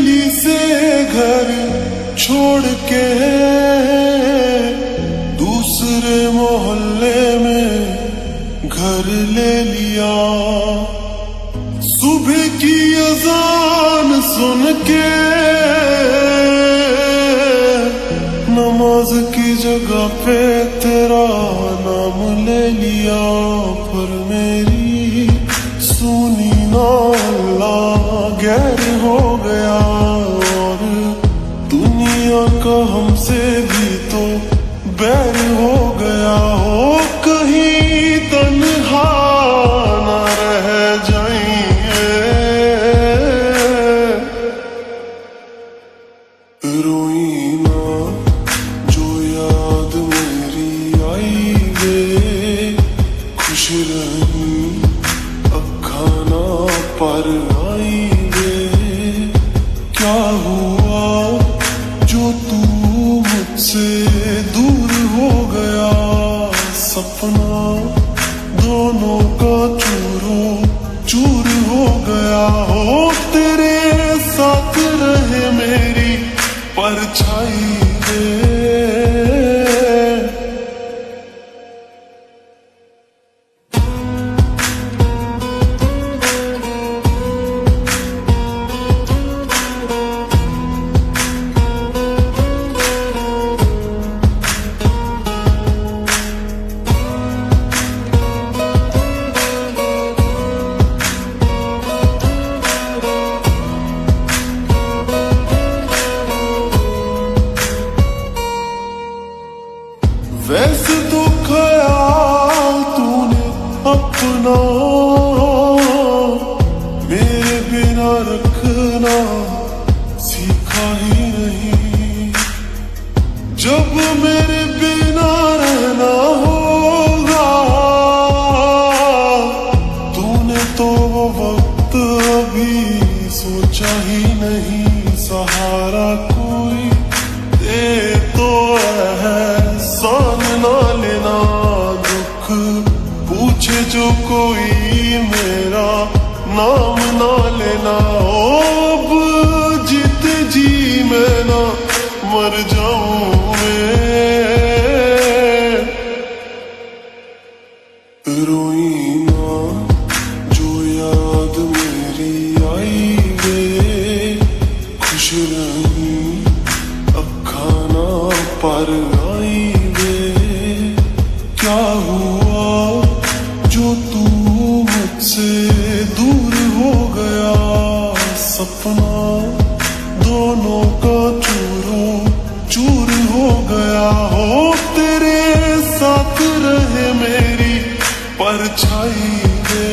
दिल्ली से घर छोड़ के दूसरे मोहल्ले में घर ले लिया। सुबह की अजान सुन के नमाज की जगह पे तेरा नाम ले लिया। पर मेरी सुनी ना अल्लाह गैर हो गया, और दुनिया का हमसे भी तो बैर हो गया। हो कहीं तन्हा ना रह जाएंगे, रोई ना जो याद मेरी आई वे, खुश रही अखा ना पर आई वे। क्या हुआ जो तू मुझसे दूर हो गया, सपना दोनों का चूरो चूर हो गया। हो तेरे साथ रहे मेरी परछाई वे। वैसे तो ख्याल तूने अपना मेरे बिना रखना सीखा ही नहीं। जब मेरे बिना रहना होगा, तूने तो वो वक्त अभी सोचा ही नहीं। सहारा कोई दे तो एहसान ना लेना, दुख पूछे जो कोई मेरा नाम ना लेना। अब जीते जी मैं ना मर जाऊं मैं, रोई ना जो याद मेरी आई वे, खुश रही अखा ना पर आई वे। क्या हुआ जो तू मुझसे दूर हो गया, सपना दोनों का चूरो चूर हो गया। हो तेरे साथ रहे मेरी परछाई वे।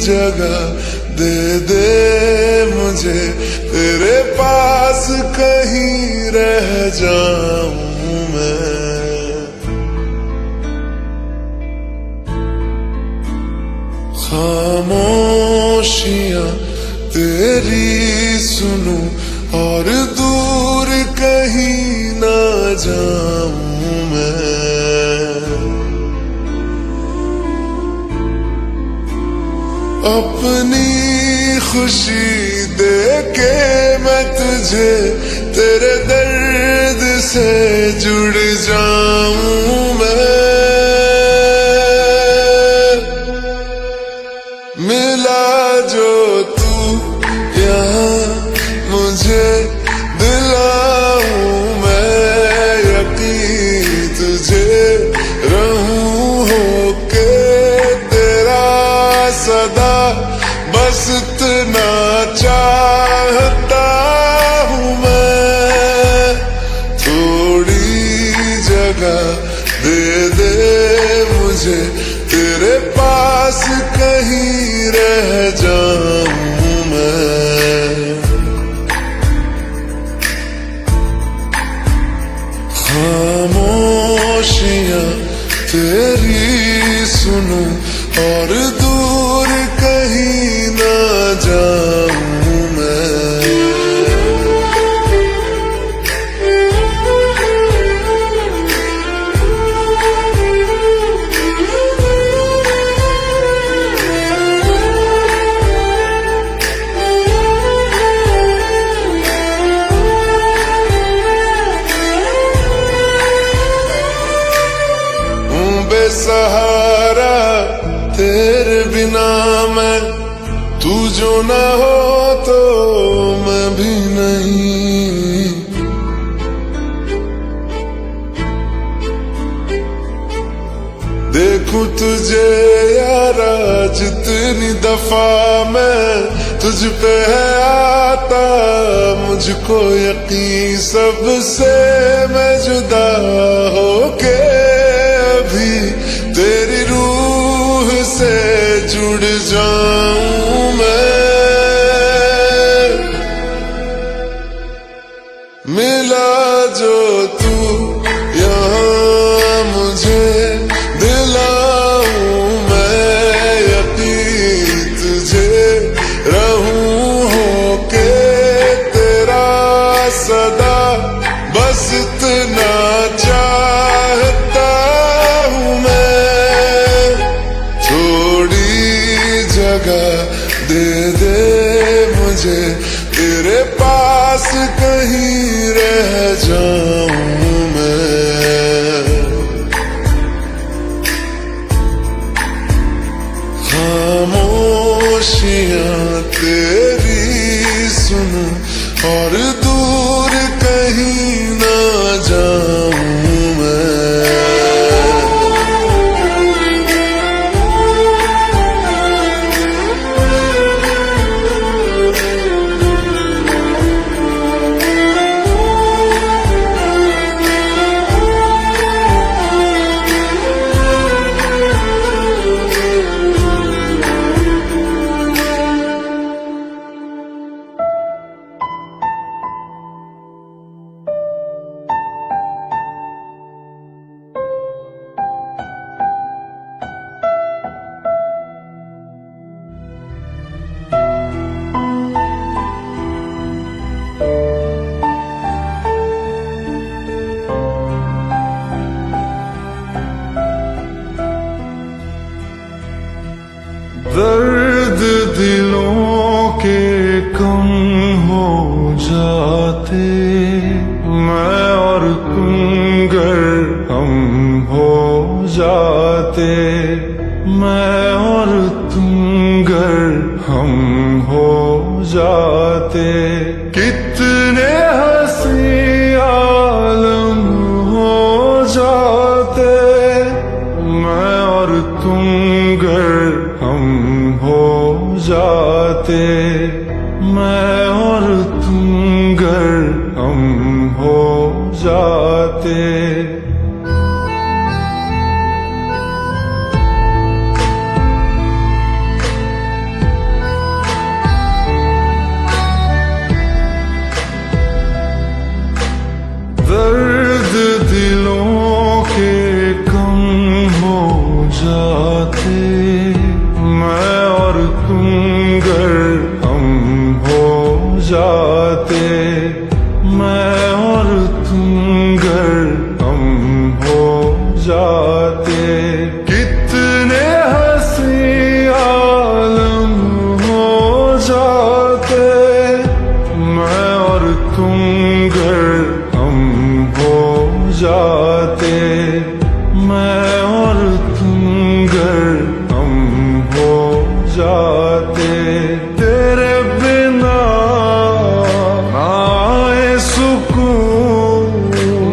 जगह दे दे मुझे तेरे पास, कहीं रह जाऊं मैं। खामोशियां तेरी सुनूं और दूर कहीं ना जाऊं मैं। अपनी खुशी दे के मैं तुझे तेरे दर्द से जुड़ जाऊं मैं। मिला जो तू यहाँ मुझे दिलाऊं मैं यकीन तुझे रहूं होके तेरा सदा। बस इतना चाहता हूँ मैं, थोड़ी जगह दे दे मुझे तेरे पास, कहीं रह जाऊं मैं। खामोशियां तेरी सुनूं और दूर कहीं ना जाऊं मैं। बेसहारा तेरे बिना मैं, तू जो ना हो तो मैं भी नहीं। देखूं तुझे यारा जितनी दफा मैं तुझ पे है आता, मुझको यकीन सबसे मैं जुदा होके भी तेरी रूह से जुड़ जाऊं मैं। मिला जो तू यहाँ मुझे दिलाऊं मैं यकीन तुझे रहूं होके तेरा सदा, बस इतना चाहता हूँ मैं। थोड़ी जगह दे दे मुझे, तेरे पास कहीं रह जाऊं मैं। खामोशियां तेरी सुनूं और दूर कहीं ना जाऊं मैं। दर्द दिलों के कम हो जाते, मैं और तुम गर हम हो जाते, मैं और तुम गर हम हो जाते। कितने हंसी आलम हो जाते, मैं और तुम गर हम हो जाते, मैं और तुम गर हम हो जाते। दर्द दिलों के कम हो जाते, मैं और तुम गर हम हो जाते, मैं और तुम गर हम हो जाते। कितने हंसी आलम हो जाते, मैं और तुम गर हम हो जाते, मैं और तुम गर हम हो जाते। तेरे बिना ना आए सुकून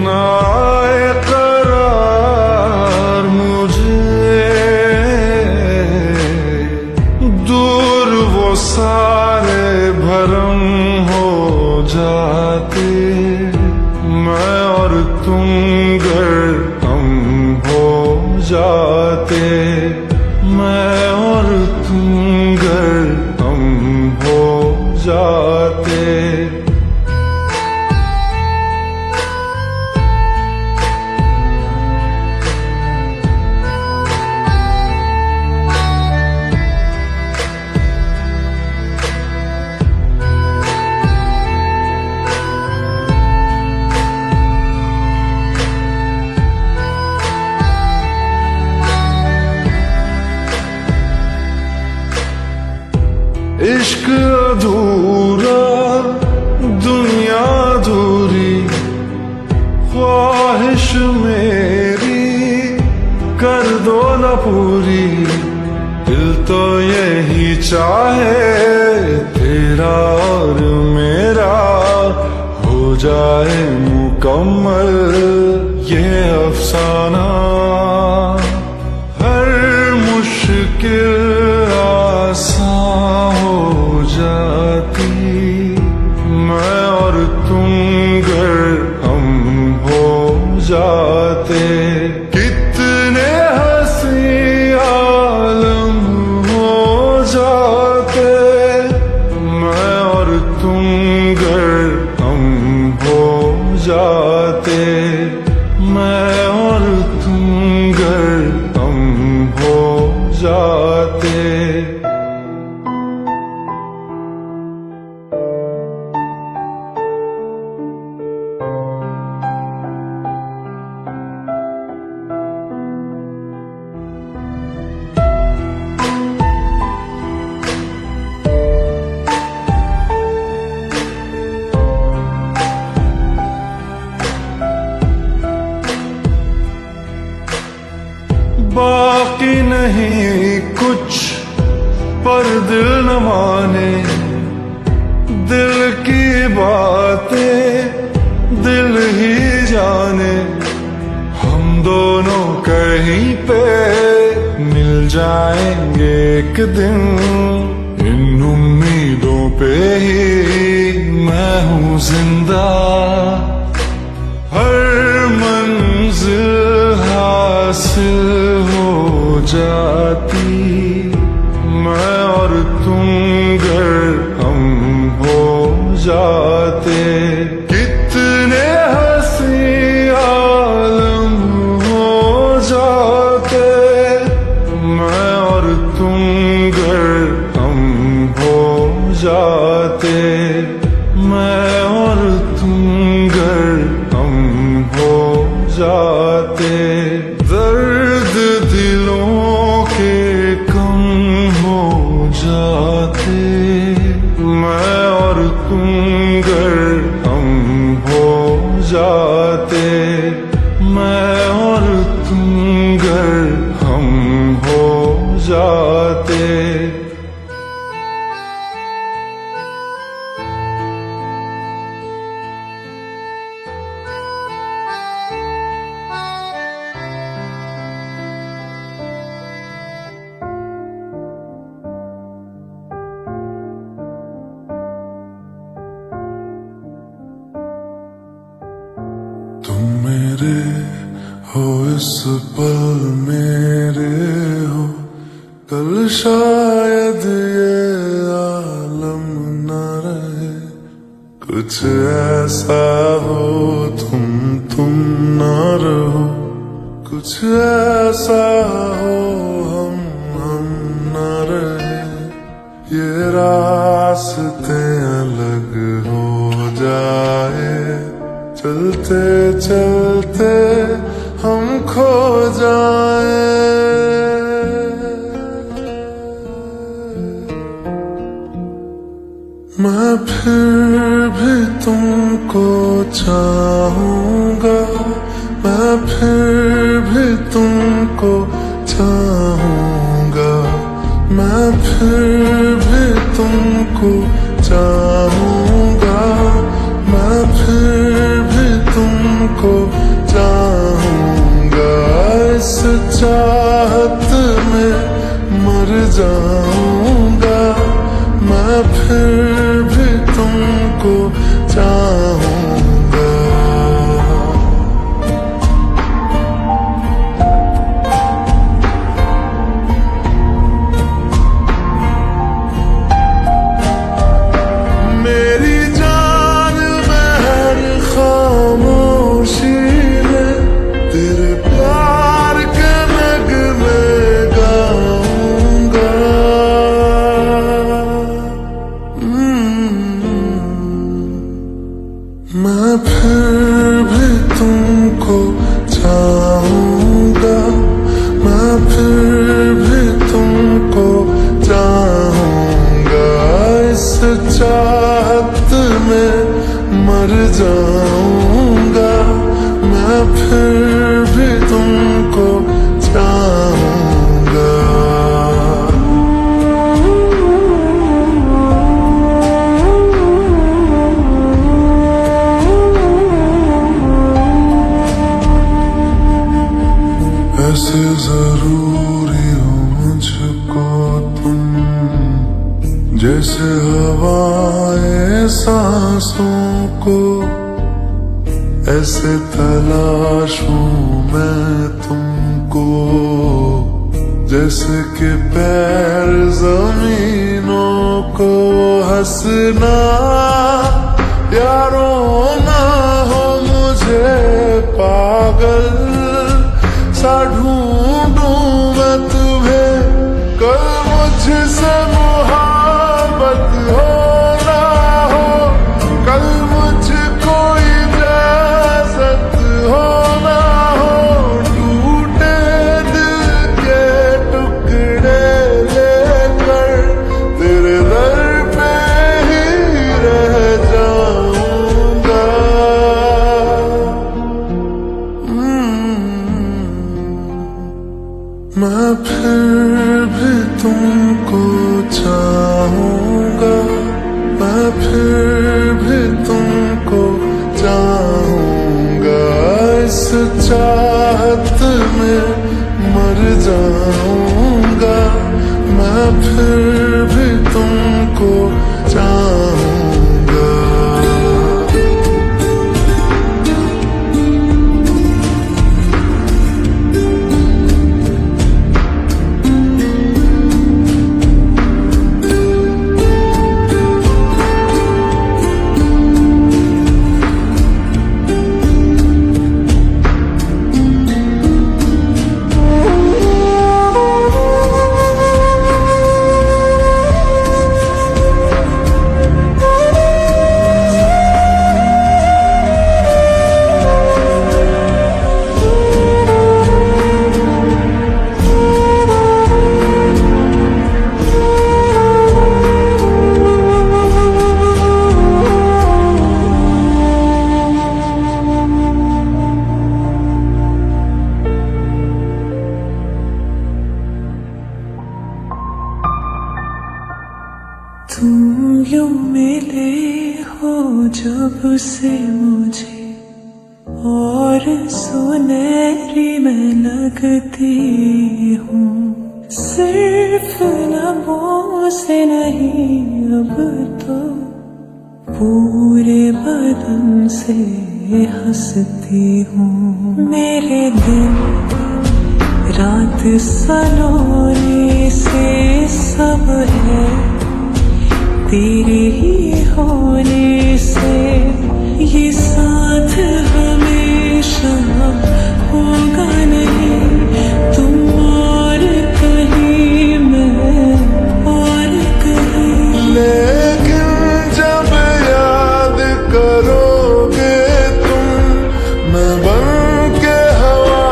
ना आए करार मुझे, दूर वो सारे भरम हो जाते, मैं और तुम ना पूरी, दिल तो यही चाहे तेरा और मेरा हो जाए मुकम्मल ये अफसाना। हर मुश्किल आसान हो जाती, मैं और तुम गर हम हो जाते। कितने हंसी आलम हो जाते, मैं और तुम गर हम हो जाते। मैं और तुम गर हम हो जाते। बाकी नहीं कुछ पर दिल न माने, दिल की बातें दिल ही जाने। हम दोनों कहीं पे मिल जाएंगे एक दिन, इन उम्मीदों पे ही मैं हूँ जिंदा। हर मंजिल हासिल हो जाती, मैं और तुम गर हम हो जाते। कितने हंसी आलम हो जाते, मैं और तुम गर हम हो जाते। मैं और तुम गर हम हो जाते। दर्द दिलों के कम हो जाते, मैं और तुम गर हम हो जाते। मैं और तुम गर हम हो जाते। तुम मेरे हो इस पल मेरे हो, कल शायद ये आलम न रहे। कुछ ऐसा हो तुम न रहो, कुछ ऐसा हो हम न रहे। ये रास्ते अलग हो जाए, चलते चलते हम खो जाए। मैं फिर भी तुमको चाहूंगा, मैं फिर भी तुमको चाहूंगा। मैं फिर भी तुमको चाहूंगा, मैं फिर भी तुमको चाहूंगा। इस चाहत में मर जाऊंगा, मैं फिर भी तुमको चाहूंगा। मेरी जान में हर खामोशी में तेरे प्यार के नगमे गाऊंगा। मैं फिर भी तुमको चाहूंगा, मैं फिर भी तुमको चाहूंगा। इस चाहत में मर जाऊंगा, मैं फिर भी तुमको चाहूंगा। जैसे हवाएं सांसों को ऐसे तलाशूं मैं तुमको, जैसे कि पैर जमीनों को हंसना यारों ना हो मुझे पागल सा ढूंढूं मैं तुम्हें, कल मुझसे मोहब्बत हो ना हो, कल मुझको इजाजत हो ना हो, टूटे दिल के टुकड़े लेकर तेरे दर पे ही रह जाऊंगा। मैं फिर भी तुमको चाहूंगा, मैं फिर भी तुमको चाहूंगा, इस चाहत में मर जाऊंगा, मैं फिर भी तुमको चाहूंगा। तुम यूं मिले हो जब से मुझे, और सुनहरी मैं लगती हूँ, सिर्फ लबों से नहीं अब तो पूरे बदन से हंसती हूँ। मेरे दिन रात सलोने से सब है तेरे ही होने से, ये साथ हमेशा होगा नहीं, तुम और कहीं मैं और कहीं। लेकिन जब याद करोगे तुम, मैं बन के हवा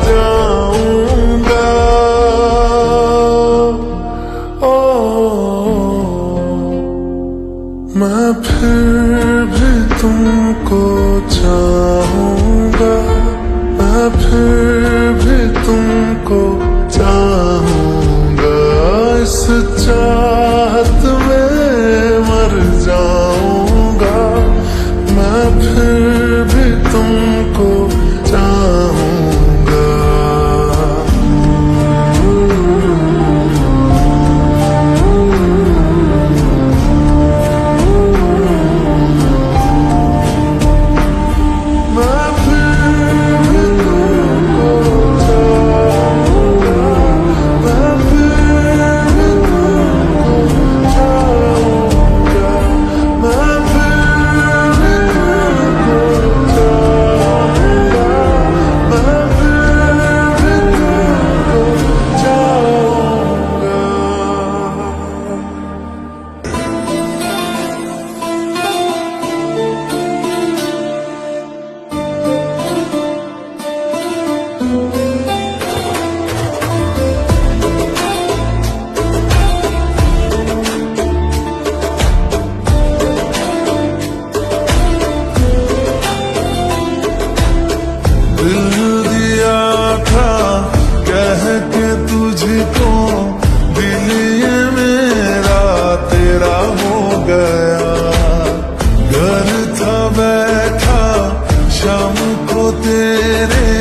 जाऊंगा। मैं फिर भी तुमको चाहूंगा, मैं फिर भी तुमको चाहूंगा, इस चाहत में मर जाऊंगा, मैं फिर भी तुमको चाहूंगा। तुझको दिल ये मेरा तेरा हो गया, घर था बैठा शाम को तेरे,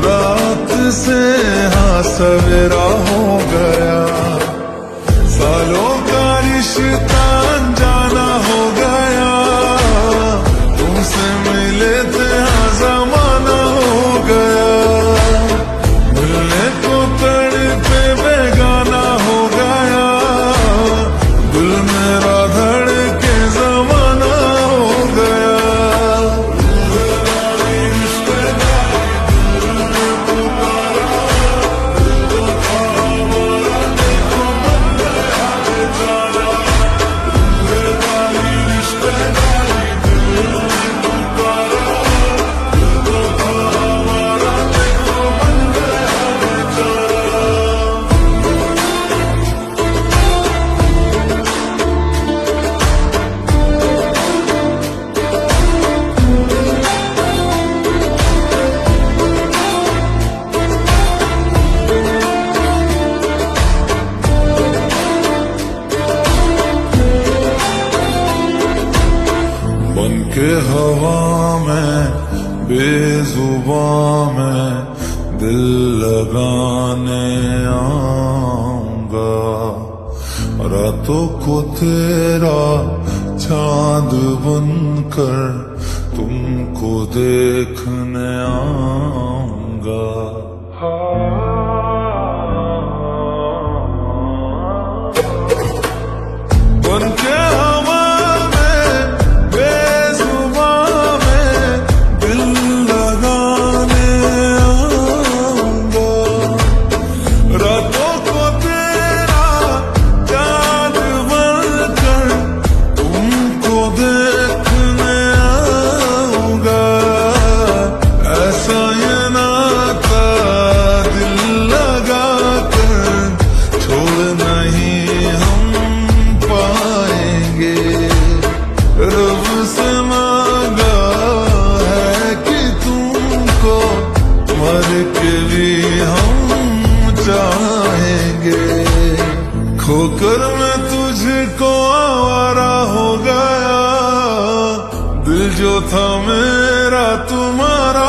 रात से हाँ सवेरा हो गया, सालों का लेते हाँ जमाना हो गया, मिलने को तड़पे बेगाना हो गया, दिल मेरा धड़के जमाना हो गया। बनके हवा में बेजुबां में दिल लगाने आऊंगा, रातों को तेरा चांद बनकर तुमको देखने आऊंगा। बनके खोकर मैं तुझको आवारा हो गया, दिल जो था मेरा तुम्हारा